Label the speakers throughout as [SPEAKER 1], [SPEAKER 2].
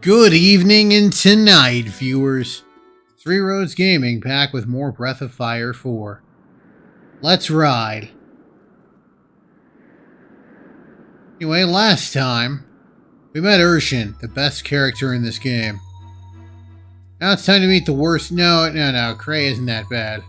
[SPEAKER 1] Good evening and tonight, viewers. Three Roads Gaming back with more Breath of Fire 4. Let's ride. Anyway, last time, we met Urshan, the best character in this game. Now it's time to meet the worst. No, Cray isn't that bad.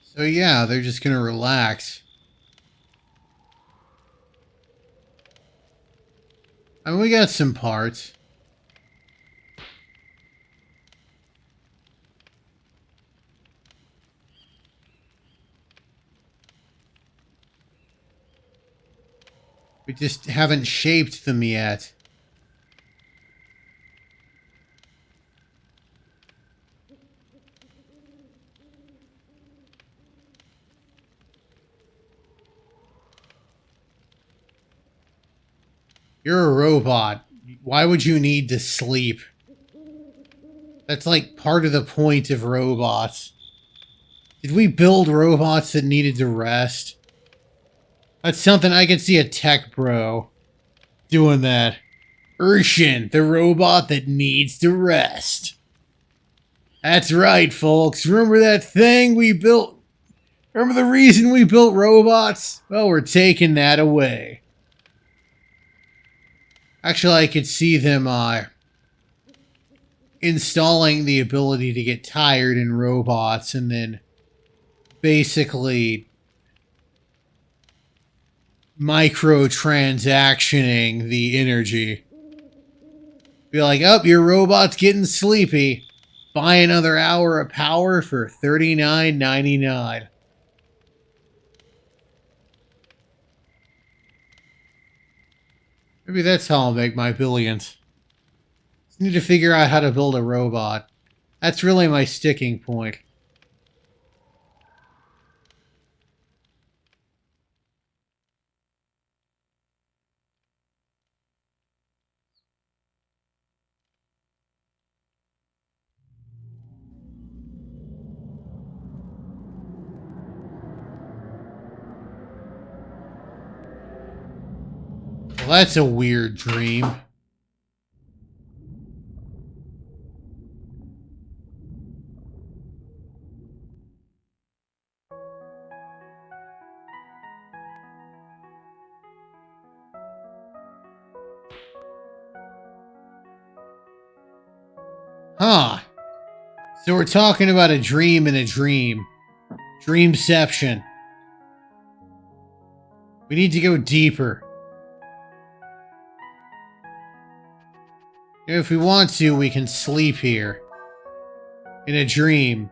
[SPEAKER 1] So yeah, they're just gonna relax. I mean, we got some parts. We just haven't shaped them yet. You're a robot. Why would you need to sleep? That's like part of the point of robots. Did we build robots that needed to rest? That's something I could see a tech bro doing that. Urshan, the robot that needs to rest. That's right, folks. Remember that thing we built? Remember the reason we built robots? Well, we're taking that away. Actually, I could see them installing the ability to get tired in robots and then basically microtransactioning the energy. Be like, oh, your robot's getting sleepy. Buy another hour of power for $39.99. Maybe that's how I'll make my billions. Just need to figure out how to build a robot. That's really my sticking point. Well, that's a weird dream. Huh. So we're talking about a dream in a dream. Dreamception. We need to go deeper. If we want to, we can sleep here. In a dream.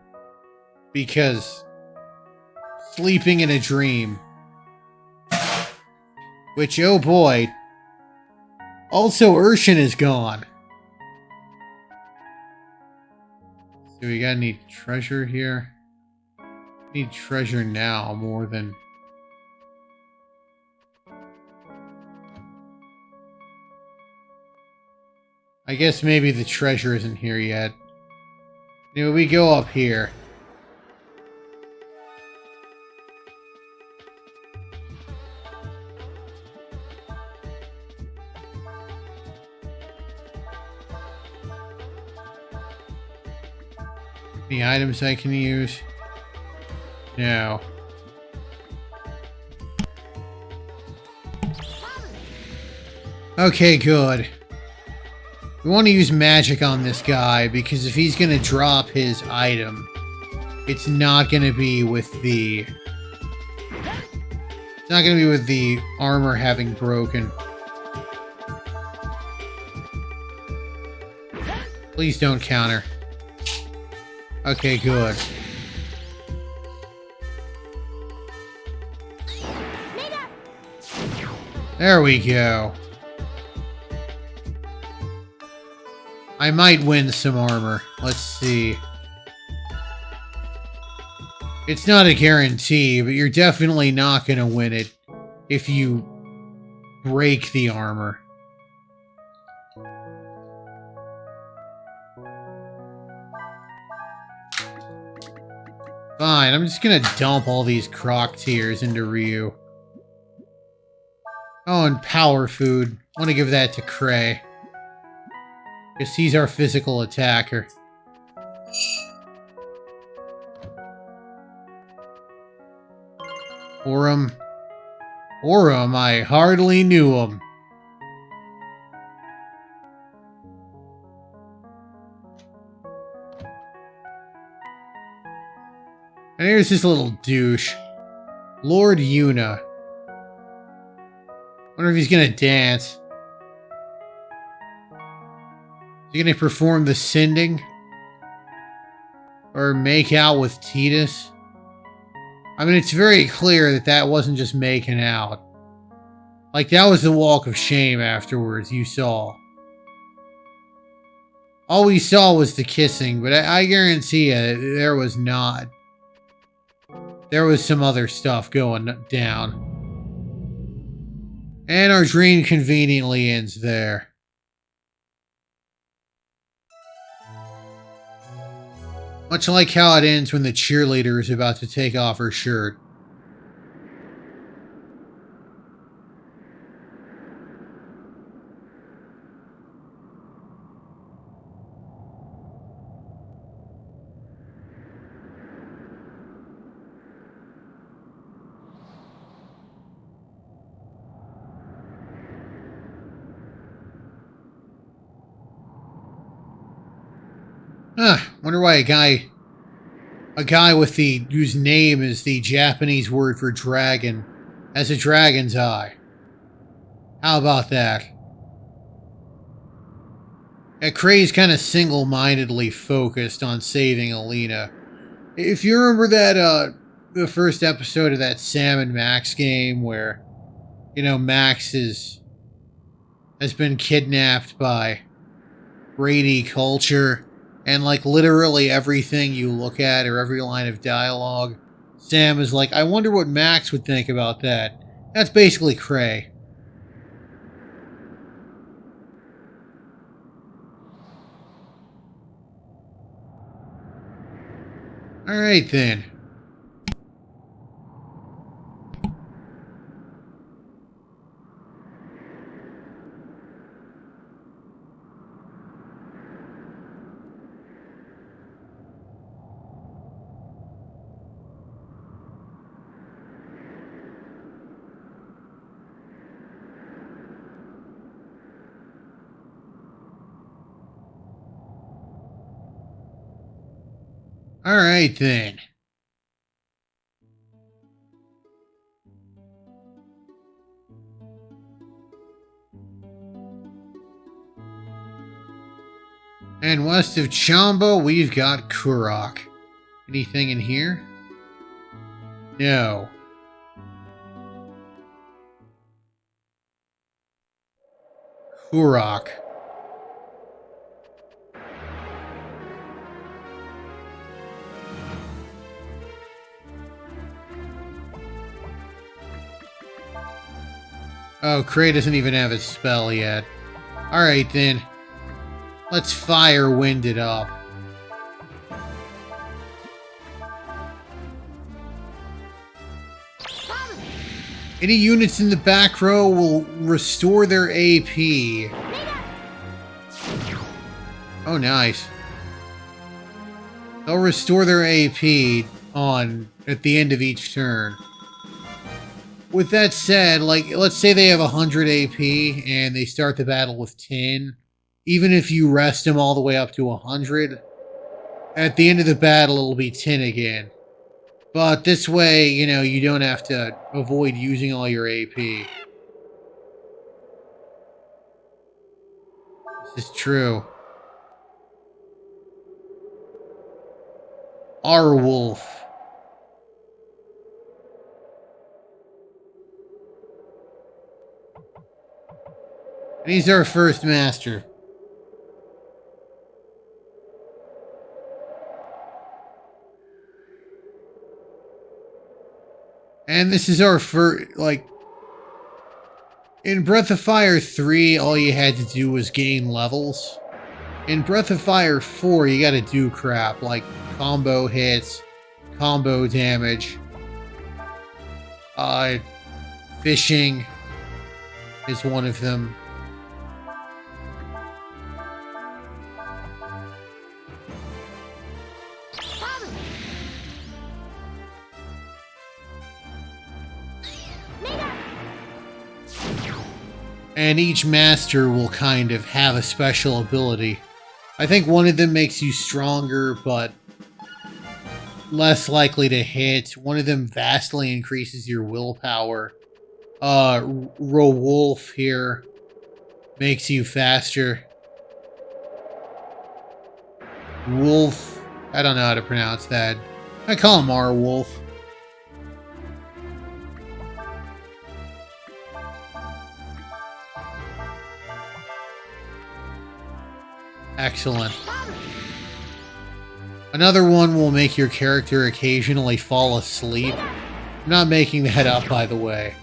[SPEAKER 1] Because sleeping in a dream. Which, oh boy. Also, Urshan is gone. Do we got any treasure here? Need treasure now more than... I guess maybe the treasure isn't here yet. Anyway, we go up here. Any items I can use? No. Okay, good. We want to use magic on this guy, because if he's going to drop his item, it's not going to be with the... It's not going to be with the armor having broken. Please don't counter. Okay, good. There we go. I might win some armor. Let's see. It's not a guarantee, but you're definitely not going to win it if you break the armor. Fine, I'm just going to dump all these croc tears into Ryu. Oh, and power food. I want to give that to Cray. Because he's our physical attacker. Aurum. Aurum, I hardly knew him. And here's this little douche. Lord Yuna. Wonder if he's gonna dance. Is he gonna perform the sending? Or make out with Tidus? I mean, it's very clear that that wasn't just making out. Like, that was the walk of shame afterwards, you saw. All we saw was the kissing, but I guarantee you, there was not. There was some other stuff going down. And our dream conveniently ends there. Much like how it ends when the cheerleader is about to take off her shirt. Wonder why a guy with whose name is the Japanese word for dragon has a dragon's eye. How about that? Cray's kind of single-mindedly focused on saving Elina. If you remember that, the first episode of that Sam and Max game where, you know, Max has been kidnapped by Brady culture. And, like, literally everything you look at or every line of dialogue, Sam is like, I wonder what Max would think about that. That's basically Cray. Alright, then. Alright, then. And west of Chamba, we've got Kurok. Anything in here? No. Kurok. Oh, Cray doesn't even have his spell yet. Alright then. Let's fire wind it up. Any units in the back row will restore their AP. Oh, nice. They'll restore their AP at the end of each turn. With that said, like, let's say they have 100 AP and they start the battle with 10. Even if you rest them all the way up to 100, at the end of the battle it'll be 10 again. But this way, you know, you don't have to avoid using all your AP. This is true. Our wolf. And he's our first master. And this is our first, like, in Breath of Fire 3, all you had to do was gain levels. In Breath of Fire 4, you gotta do crap, like combo hits, combo damage, fishing is one of them. And each master will kind of have a special ability. I think one of them makes you stronger, but less likely to hit. One of them vastly increases your willpower. Wolf here makes you faster. Wolf, I don't know how to pronounce that. I call him R-Wolf. Excellent. Another one will make your character occasionally fall asleep. I'm not making that up, by the way.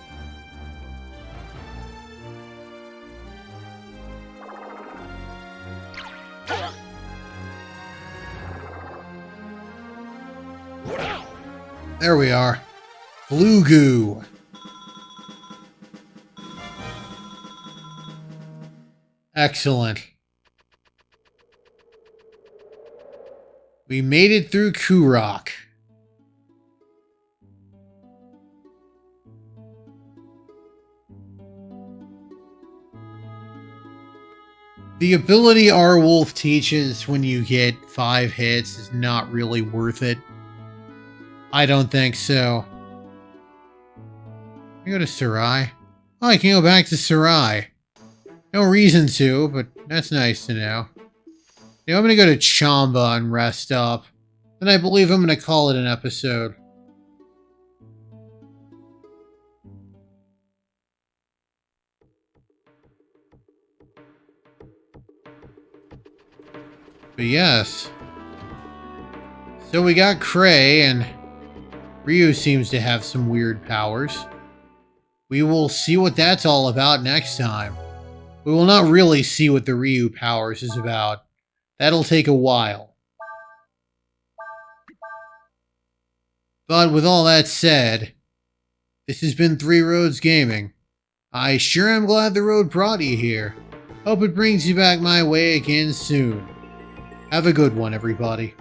[SPEAKER 1] There we are. Fou-lu. Excellent. We made it through Kurok. The ability R-Wolf teaches when you get 5 hits is not really worth it. I don't think so. Can I go to Sarai? Oh, I can go back to Sarai. No reason to, but that's nice to know. You know, I'm going to go to Chamba and rest up. Then I believe I'm going to call it an episode. But yes. So we got Cray, and Ryu seems to have some weird powers. We will see what that's all about next time. We will not really see what the Ryu powers is about. That'll take a while. But with all that said, this has been Three Roads Gaming. I sure am glad the road brought you here. Hope it brings you back my way again soon. Have a good one, everybody.